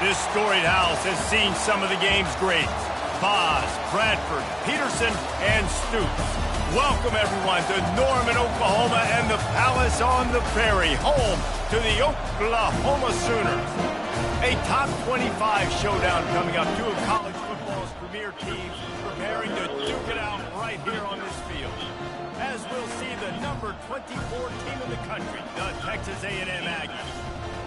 This storied house has seen some of the game's greats. Boz, Bradford, Peterson, and Stoops. Welcome, everyone, to Norman, Oklahoma, and the Palace on the Prairie, home to the Oklahoma Sooners. A top 25 showdown coming up. Two of college football's premier teams preparing to duke it out right here on this field. As we'll see the number 24 team in the country, the Texas A&M Aggies,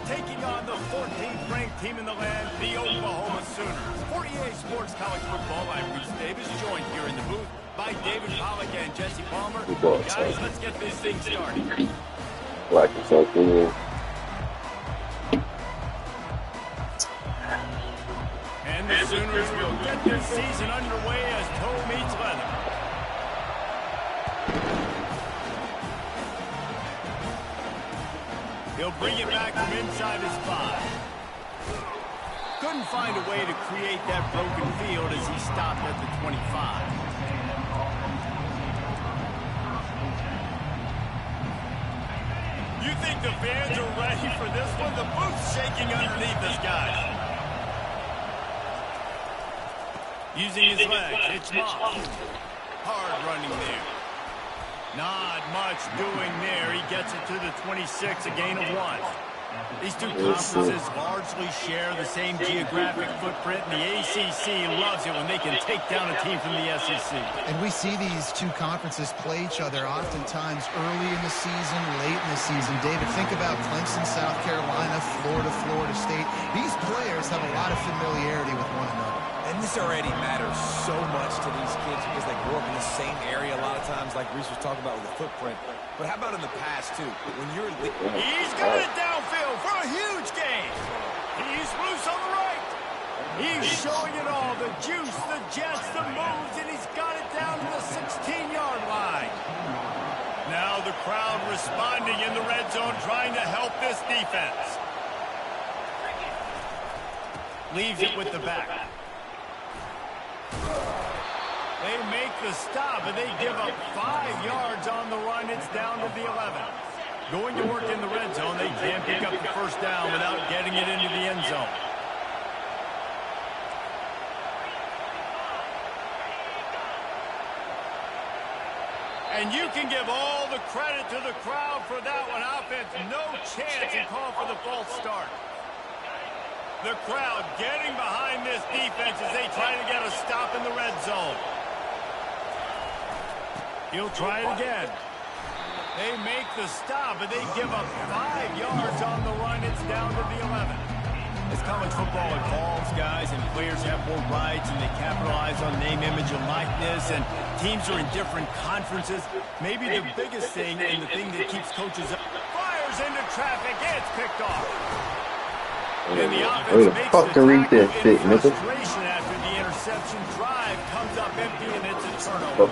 taking on the 14th ranked team in the land, the Oklahoma Sooners. For EA Sports College Football, I'm Reese Davis, joined here in the booth by David Pollack and Jesse Palmer. Guys, let's get this thing started. Like something. And the Sooners will get their season underway as toe meets leather. He'll bring it back from inside his 5. Couldn't find a way to create that broken field as he stopped at the 25. You think the fans are ready for this one? The booth's shaking underneath us, guys. Using his legs, it's Moss. Hard running there. Not much doing there. He gets it to the 26, a gain of 1. These two conferences largely share the same geographic footprint, and the ACC loves it when they can take down a team from the SEC. And we see these two conferences play each other oftentimes early in the season, late in the season. David, think about Clemson, South Carolina, Florida, Florida State. These players have a lot of familiarity with one another. And this already matters so much to these kids because they grew up in the same area a lot of times, like Reese was talking about with the footprint. But how about in the past, too? When you're... He's got it downfield for a huge gain. He's loose on the right. He's showing it all, the juice, the jets, the moves, and he's got it down to the 16-yard line. Now the crowd responding in the red zone, trying to help this defense. Leaves it with the back. They make the stop, and they give up 5 yards on the run. It's down to the 11. Going to work in the red zone, they can't pick up the first down without getting it into the end zone. And you can give all the credit to the crowd for that one. Offense, no chance, and call for the false start. The crowd getting behind this defense as they try to get a stop in the red zone. He'll try it again. They make the stop, and they give up 5 yards on the run. It's down to the 11. As college football evolves, guys, and players have more rights, and they capitalize on name, image, and likeness, and teams are in different conferences, maybe the biggest thing and the thing that keeps coaches up, fires into traffic. It's picked off. And the offense makes the tackle in frustration after the interception. Drive comes up empty, and it's a turnover.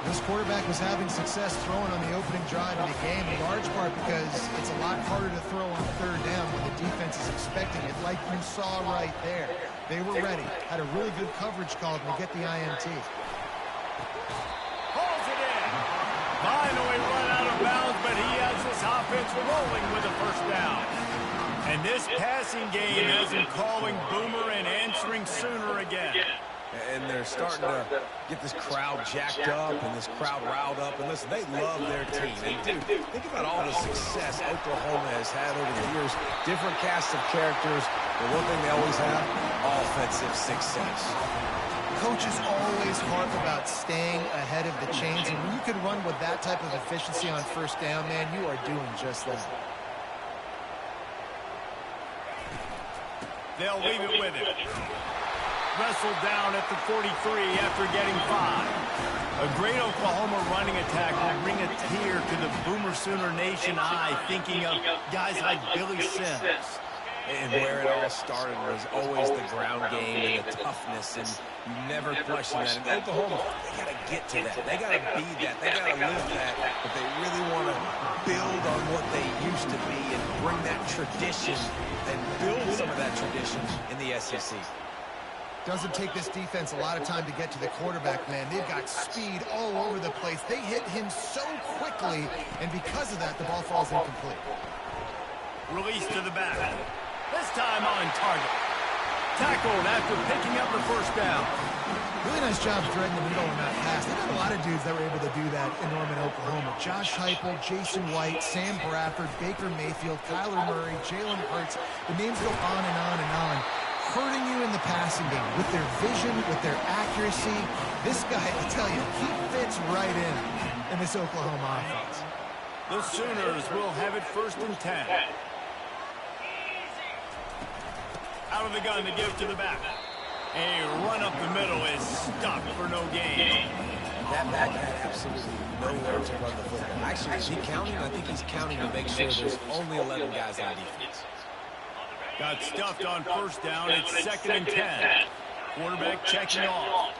This quarterback was having success throwing on the opening drive of the game, in large part because it's a lot harder to throw on third down when the defense is expecting it, like you saw right there. They were ready, had a really good coverage call to get the INT. Pulls it in. Finally run out of bounds, but he has this offense rolling with a first down. And this passing game has him calling Boomer and answering Sooner again. And they're starting to get this crowd jacked up and this crowd riled up. And listen, they love their team. And, dude, think about all the success Oklahoma has had over the years. Different casts of characters. But one thing they always have, offensive success. Coaches always harp about staying ahead of the chains. And when you can run with that type of efficiency on first down, man, you are doing just that. They'll leave it with him. Wrestled down at the 43 after getting 5. A great Oklahoma running attack will bring a tear to the Boomer Sooner Nation eye, thinking of guys like Billy Sims. And where it all started was always the ground game and the toughness, and you never question that. And Oklahoma, they got to get to that. They got to be that. They got to live that. But they really want to build on what they used to be and bring that tradition and build some of that tradition in the SEC. Doesn't take this defense a lot of time to get to the quarterback, man. They've got speed all over the place. They hit him so quickly, and because of that, the ball falls incomplete. Release to the back. This time on target. Tackled after picking up the first down. Really nice job threading the middle on that pass. They got a lot of dudes that were able to do that in Norman, Oklahoma. Josh Heupel, Jason White, Sam Bradford, Baker Mayfield, Kyler Murray, Jalen Hurts. The names go on and on and on. Hurting you in the passing game with their vision, with their accuracy. This guy, I tell you, he fits right in this Oklahoma offense. The Sooners will have it 1st and 10. Out of the gun to give to the back. A run up the middle is stopped for no gain. That back had absolutely nowhere to run the football. Actually, is he counting? I think he's counting to make sure there's only 11 guys on defense. Got stuffed on 1st down. It's 2nd and 10. Quarterback checking off.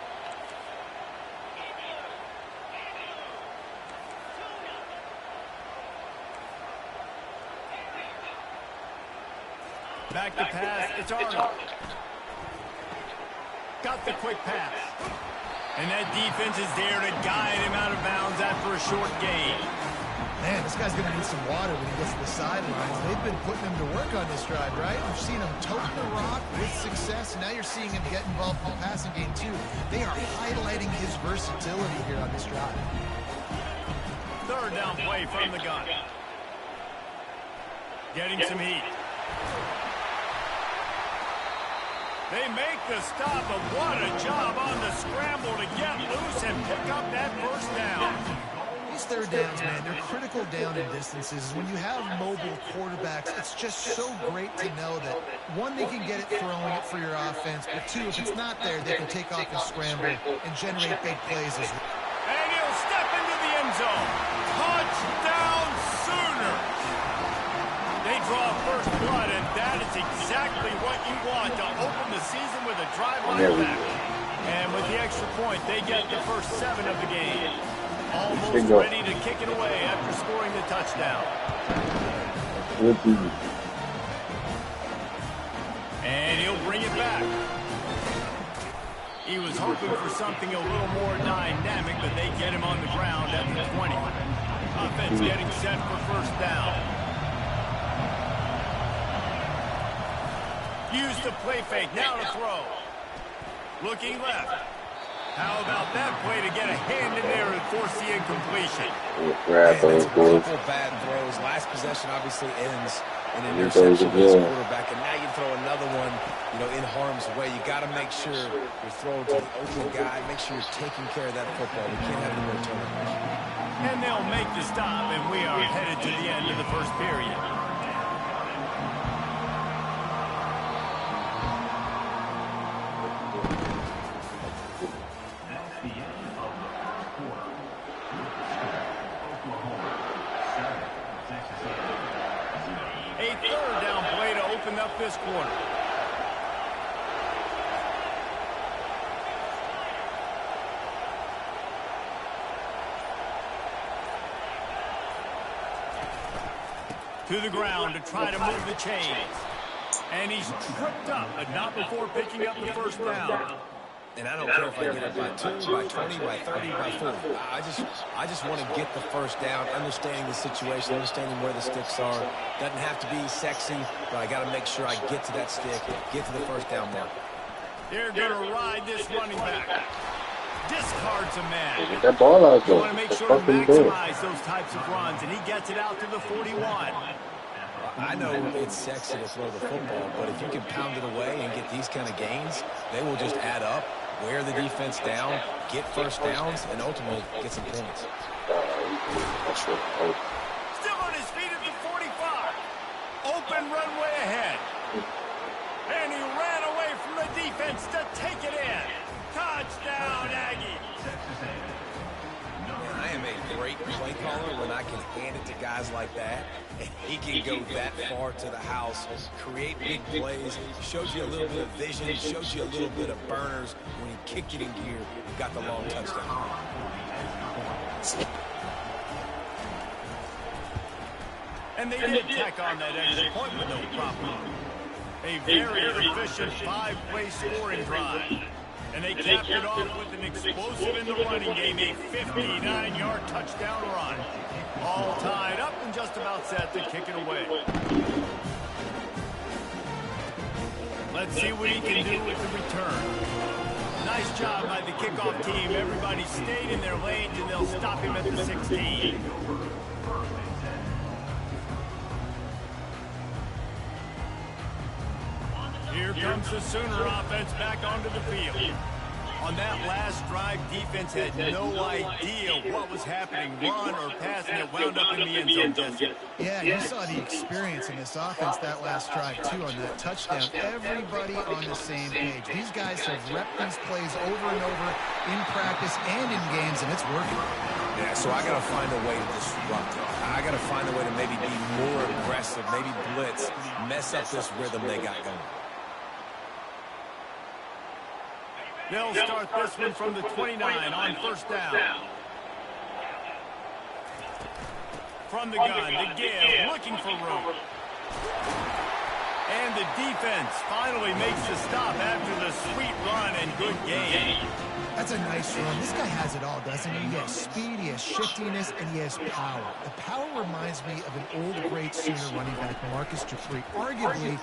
Back to pass. It's Arnold. Got the quick pass. And that defense is there to guide him out of bounds after a short gain. Man, this guy's going to need some water when he gets to the sidelines. They've been putting him to work on this drive, right? You've seen him tote the rock with success, and now you're seeing him get involved in the passing game, too. They are highlighting his versatility here on this drive. 3rd down play from the gun. Getting some heat. They make the stop, but what a job on the scramble to get loose and pick up that 1st down. These 3rd downs, man, they're critical down and distances. When you have mobile quarterbacks, it's just so great to know that, 1, they can get it throwing it for your offense, but 2, if it's not there, they can take off and scramble and generate big plays as well. And he'll step into the end zone. Touchdown Sooners! They draw first blood, and that is exactly what you want to open the season with a drive on your back. And with the extra point, they get the first 7 of the game. Almost ready to kick it away after scoring the touchdown. And he'll bring it back. He was hoping for something a little more dynamic, but they get him on the ground at the 20. Offense getting set for 1st down. Used the play fake, now to throw. Looking left. How about that play to get a hand in there and force the incompletion? Grab a couple bad throws. Last possession obviously ends in an interception with his quarterback, and now you throw another one, in harm's way. You got to make sure you're throwing to the open guy. Make sure you're taking care of that football. We can't have any more turnovers. And they'll make the stop, and we are headed to the end of the 1st period. A 3rd down play to open up this quarter. To the ground to try to move the chains. And he's tripped up, but not before picking up the 1st down. And I don't care if I get it by 2, by 20, by 30, by 40. I just want to get the 1st down, understanding the situation, understanding where the sticks are. Doesn't have to be sexy, but I got to make sure I get to that stick, get to the 1st down mark. They're going to ride this running back. Discards a man. Get that ball out there. You want to make sure to maximize those types of runs, and he gets it out to the 41. I know it's sexy to throw the football, but if you can pound it away and get these kind of gains, they will just add up, wear the defense down, get 1st downs, and ultimately get some points. Still on his feet at the 45. Open runway ahead. And he ran away from the defense to take it in. Touchdown, Aggie. I am a great play caller when I can hand it to guys like that. And he can go that far to the house, create big plays, shows you a little bit of vision, shows you a little bit of burners. When he kicked it in gear, got the long touchdown. And they did tack on that extra point with no problem. A very efficient 5-play scoring drive. And they capped it off with an explosive in the running game, a 59-yard touchdown run. All tied up and just about set to kick it away. Let's see what he can do with the return. Nice job by the kickoff team. Everybody stayed in their lanes, and they'll stop him at the 16. Here comes the Sooner offense back onto the field. On that last drive, defense had no idea what was happening, run or pass, and it wound up in the end zone, Jesse. Yeah, you saw the experience in this offense that last drive, too, on that touchdown. Everybody on the same page. These guys have repped these plays over and over in practice and in games, and it's working. Yeah, so I got to find a way to disrupt it. I got to find a way to maybe be more aggressive, maybe blitz, mess up this rhythm they got going. They'll start this one from the 29 on first down. From the gun, DeGale looking for room. And the defense finally makes the stop after the sweet run and good game. That's a nice run. This guy has it all, doesn't he? He has speed, he has shiftiness, and he has power. The power reminds me of an old, great Sooner running back, Marcus Dupree. Arguably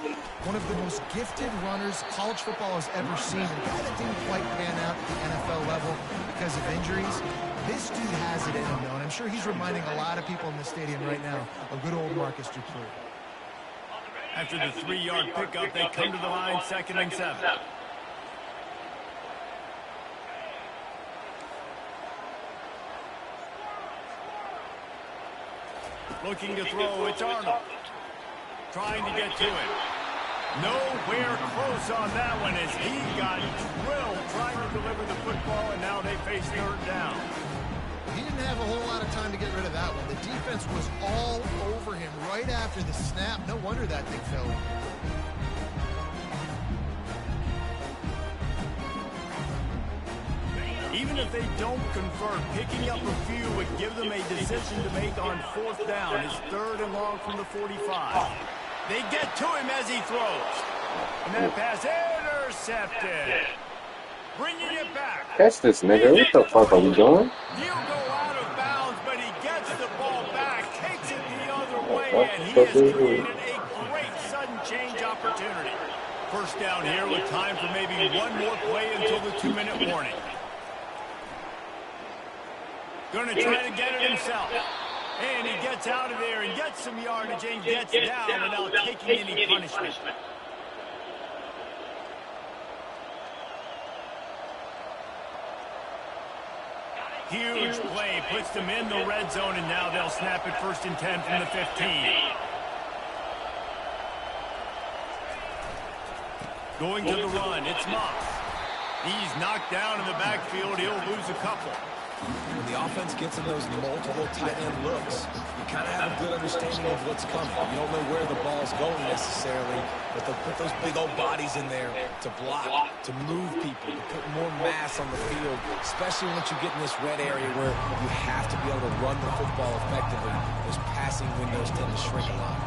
one of the most gifted runners college football has ever seen. A guy that didn't quite pan out at the NFL level because of injuries. This dude has it in him, though, and I'm sure he's reminding a lot of people in the stadium right now of good old Marcus Dupree. After the 3-yard pickup, they come to the line, 2nd and 7. Looking to throw, it's Arnold. Trying to get to it. Nowhere close on that one as he got drilled trying to deliver the football, and now they face 3rd down. He didn't have a whole lot of time to get rid of that one. The defense was all over him right after the snap. No wonder that thing fell. Even if they don't convert, picking up a few would give them a decision to make on 4th down. It's 3rd and long from the 45. They get to him as he throws. And that pass intercepted. Bringing it back. Catch this nigga. What the fuck are we doing? He'll go out of bounds, but he gets the ball back, takes it the other way, and he has created a great sudden change opportunity. First down here with time for maybe one more play until the 2-minute warning. Going to try to get it himself. And he gets out of there and gets some yardage and gets down without taking any punishment. Huge play, puts them in the red zone, and now they'll snap it 1st and 10 from the 15. Going to the run, it's Moss. He's knocked down in the backfield. He'll lose a couple. When the offense gets in those multiple tight end looks, you kind of have a good understanding of what's coming. You don't know where the ball's going necessarily, but they'll put those big old bodies in there to block, to move people, to put more mass on the field, especially once you get in this red area where you have to be able to run the football effectively. Those passing windows tend to shrink a lot.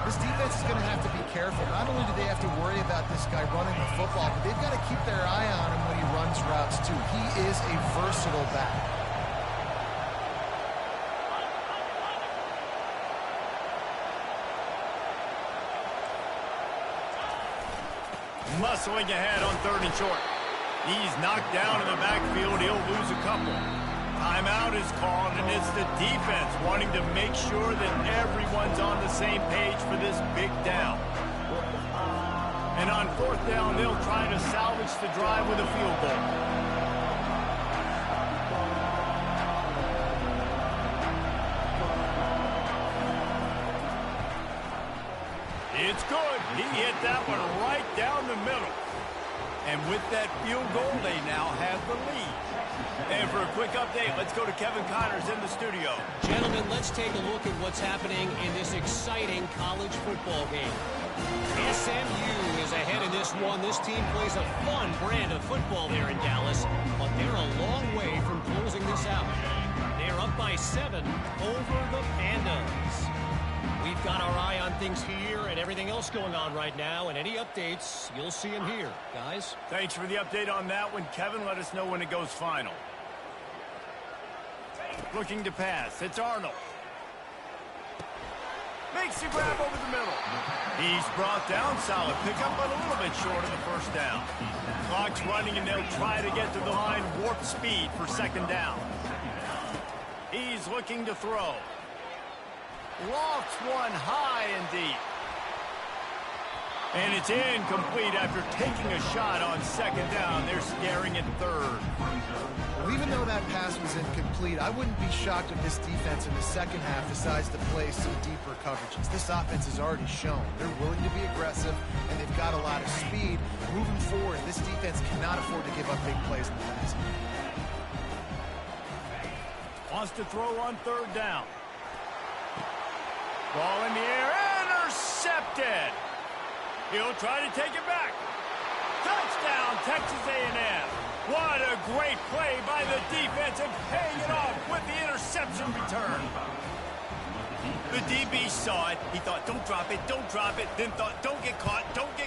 This defense is going to have to be careful. Not only do they have to worry about this guy running the football, but they've got to keep their eye on him when he runs routes, too. He is a versatile back. Muscling ahead on 3rd and short. He's knocked down in the backfield. He'll lose a couple. Timeout is called, and it's the defense wanting to make sure that everyone's on the same page for this big down. And on 4th down, they'll try to salvage the drive with a field goal. It's good. He hit that one right down the middle. And with that field goal, they now have the lead. And for a quick update, let's go to Kevin Connors in the studio. Gentlemen, let's take a look at what's happening in this exciting college football game. SMU is ahead in this one. This team plays a fun brand of football there in Dallas, but they're a long way from closing this out. They're up by 7 over the Pandas. We've got our eye on things here and everything else going on right now, and any updates, you'll see them here, guys. Thanks for the update on that one, Kevin. Let us know when it goes final. Looking to pass. It's Arnold. Makes the grab over the middle. He's brought down. Solid pickup, but a little bit short of the first down. Clock's running, and they'll try to get to the line warp speed for second down. He's looking to throw. Lofts one high and deep. And it's incomplete after taking a shot on second down. They're scaring at third. Well, even though that pass was incomplete, I wouldn't be shocked if this defense in the second half decides to play some deeper coverages. This offense has already shown they're willing to be aggressive, and they've got a lot of speed. Moving forward, this defense cannot afford to give up big plays in the passing. Wants to throw on third down. Ball in the air, intercepted. He'll try to take it back. Touchdown, Texas A&M. What a great play by the defense and paying it off with the interception return. The DB saw it. He thought, don't drop it, then thought, don't get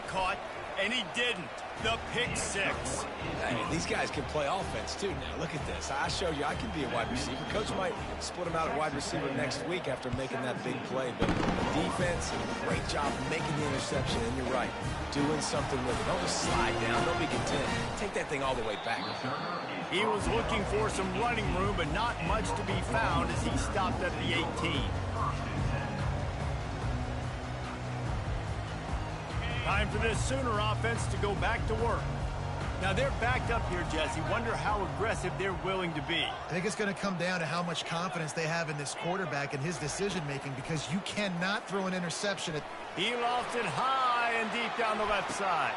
caught, and he didn't. The pick six. Hey, these guys can play offense, too, now. Look at this. I showed you I can be a wide receiver. Coach might split him out at wide receiver next week after making that big play. But the defense, great job making the interception. And you're right, doing something with it. Don't just slide down. Don't be content. Take that thing all the way back. He was looking for some running room, but not much to be found as he stopped at the 18. Time for this Sooner offense to go back to work. Now they're backed up here, Jesse. Wonder how aggressive they're willing to be. I think it's going to come down to how much confidence they have in this quarterback and his decision-making, because you cannot throw an interception at... He lofts it high and deep down the left side.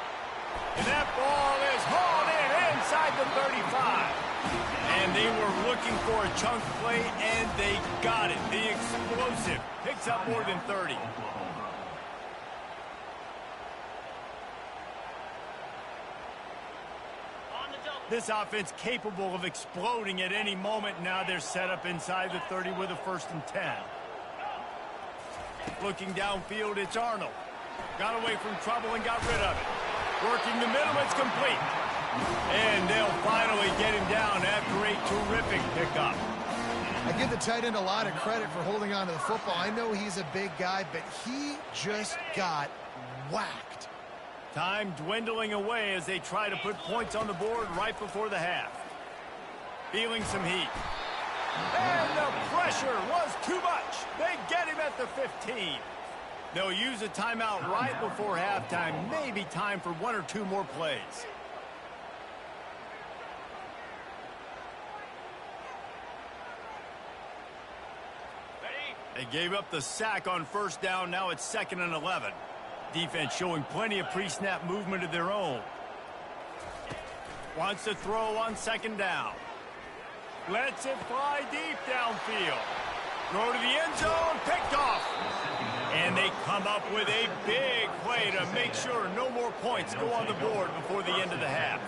And that ball is hauled in inside the 35. And they were looking for a chunk play, and they got it. The explosive picks up more than 30. This offense capable of exploding at any moment. Now they're set up inside the 30 with a 1st and 10. Looking downfield, it's Arnold. Got away from trouble and got rid of it. Working the middle, it's complete. And they'll finally get him down after a terrific pickup. I give the tight end a lot of credit for holding on to the football. I know he's a big guy, but he just got whacked. Time dwindling away as they try to put points on the board right before the half. Feeling some heat. And the pressure was too much. They get him at the 15. They'll use a timeout right before halftime. Maybe time for 1 or 2 more plays. They gave up the sack on 1st down. Now it's 2nd and 11. Defense showing plenty of pre-snap movement of their own. Wants to throw on 2nd down. Lets it fly deep downfield. Throw to the end zone, picked off. And they come up with a big play to make sure no more points go on the board before the end of the half.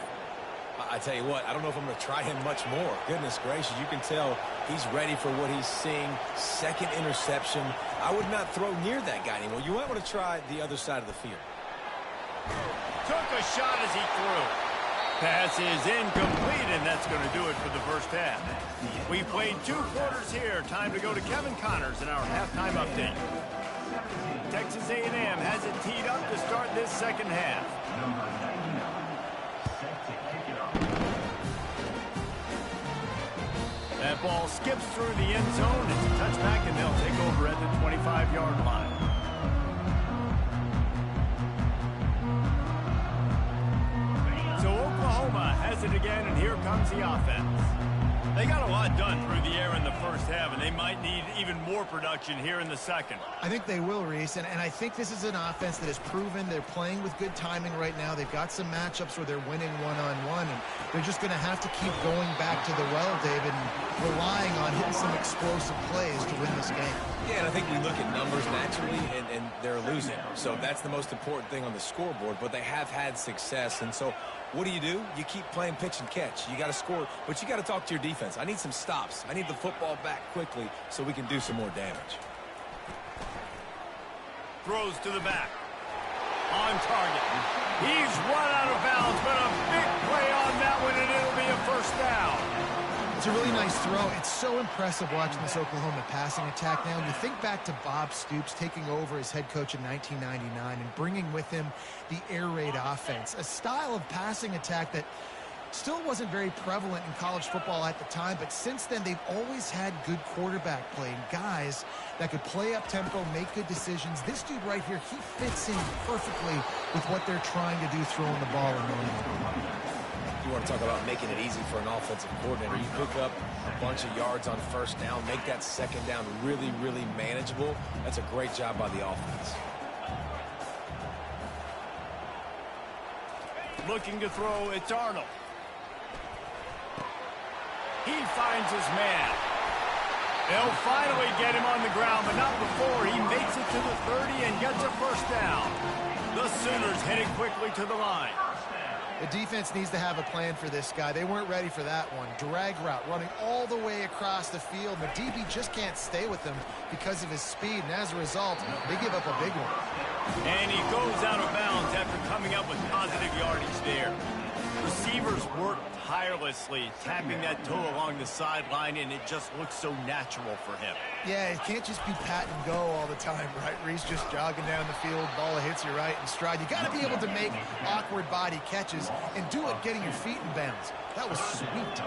I tell you what, I don't know if I'm going to try him much more. Goodness gracious, you can tell he's ready for what he's seeing. 2nd interception. I would not throw near that guy anymore. You might want to try the other side of the field. Took a shot as he threw. Pass is incomplete, and that's going to do it for the first half. We played 2 quarters here. Time to go to Kevin Connors in our halftime update. Texas A&M has it teed up to start this 2nd half. That ball skips through the end zone. It's a touchback, and they'll take over at the 25-yard line. So Oklahoma has it again, and here comes the offense. They got a lot done through the air in the first half, and they might need even more production here in the second. I think they will, Reese, and I think this is an offense that has proven they're playing with good timing right now. They've got some matchups where they're winning one-on-one, and they're just going to have to keep going back to the well, David, and relying on hitting some explosive plays to win this game. Yeah, and I think we look at numbers naturally, and they're losing. So that's the most important thing on the scoreboard, but they have had success. And so what do? You keep playing pitch and catch. You got to score, but you got to talk to your defense. I need some stops. I need the football back quickly so we can do some more damage. Throws to the back. On target. He's run out of bounds, but a big play on that one, and it'll be a 1st down. It's a really nice throw. It's so impressive watching this Oklahoma passing attack now. You think back to Bob Stoops taking over as head coach in 1999 and bringing with him the air raid offense, a style of passing attack that still wasn't very prevalent in college football at the time, but since then they've always had good quarterback play and guys that could play up tempo, make good decisions. This dude right here, he fits in perfectly with what they're trying to do throwing the ball in Norman. You want to talk about making it easy for an offensive coordinator. You pick up a bunch of yards on first down, make that second down really, really manageable. That's a great job by the offense. Looking to throw, it's Arnold. He finds his man. They'll finally get him on the ground, but not before he makes it to the 30 and gets a first down. The Sooners heading quickly to the line. The defense needs to have a plan for this guy. They weren't ready for that one. Drag route, running all the way across the field. The DB just can't stay with him because of his speed, and as a result, they give up a big one. And he goes out of bounds after coming up with positive yardage there. Receivers work tirelessly, tapping that toe along the sideline, and it just looks so natural for him. Yeah, it can't just be pat and go all the time, right? Reese just jogging down the field, ball hits you right in stride. You got to be able to make awkward body catches and do it getting your feet in bounds. That was sweet.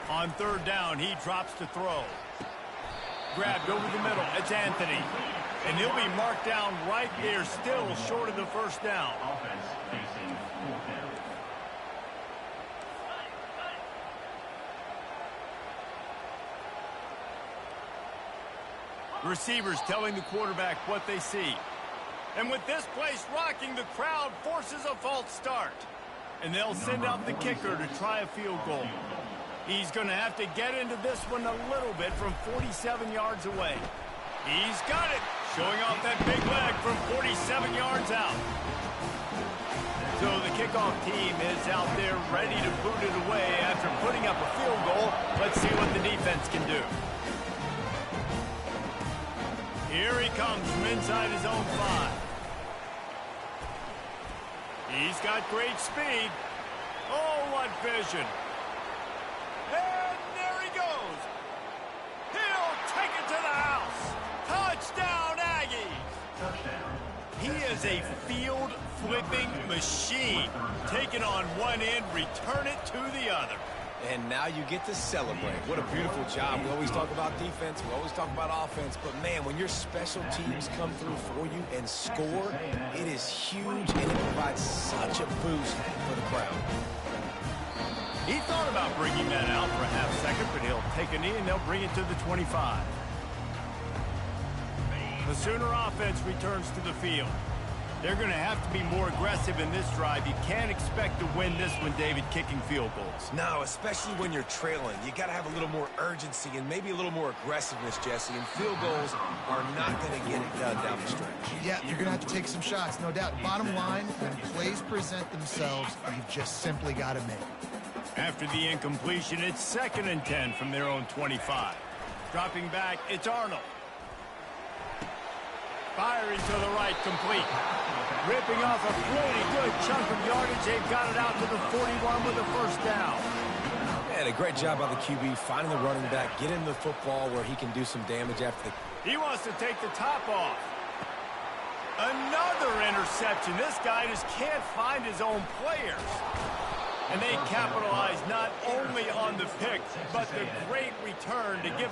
On third down, he drops to throw. Grabbed over the middle. It's Anthony. And he'll be marked down right there, still short of the first down. Receivers telling the quarterback what they see. And with this place rocking, the crowd forces a false start. And they'll send out the kicker to try a field goal. He's going to have to get into this one a little bit from 47 yards away. He's got it, showing off that big leg from 47 yards out. So the kickoff team is out there ready to boot it away after putting up a field goal. Let's see what the defense can do. Here he comes from inside his own 5. He's got great speed. Oh, what vision. And there he goes. He'll take it to the house. Touchdown, Aggies. He is a field-flipping machine. Take it on one end, return it to the other. And now you get to celebrate. What a beautiful job. We always talk about defense. We always talk about offense. But, man, when your special teams come through for you and score, it is huge, and it provides such a boost for the crowd. He thought about bringing that out for a half second, but he'll take a knee, and they'll bring it to the 25. The Sooner offense returns to the field. They're going to have to be more aggressive in this drive. You can't expect to win this one, David, kicking field goals. No, especially when you're trailing. You got to have a little more urgency and maybe a little more aggressiveness, Jesse. And field goals are not going to get it done down the stretch. Yeah, you're going to have to take some shots, no doubt. Bottom line, when plays present themselves, you've just simply got to make it. After the incompletion, it's 2nd and 10 from their own 25. Dropping back, it's Arnold. Firing to the right, complete. Ripping off a pretty good chunk of yardage. They've got it out to the 41 with a first down. And a great job by the QB, finding the running back, get him the football where he can do some damage after the... He wants to take the top off. Another interception. This guy just can't find his own players. And they capitalize not only on the pick, but the great return to give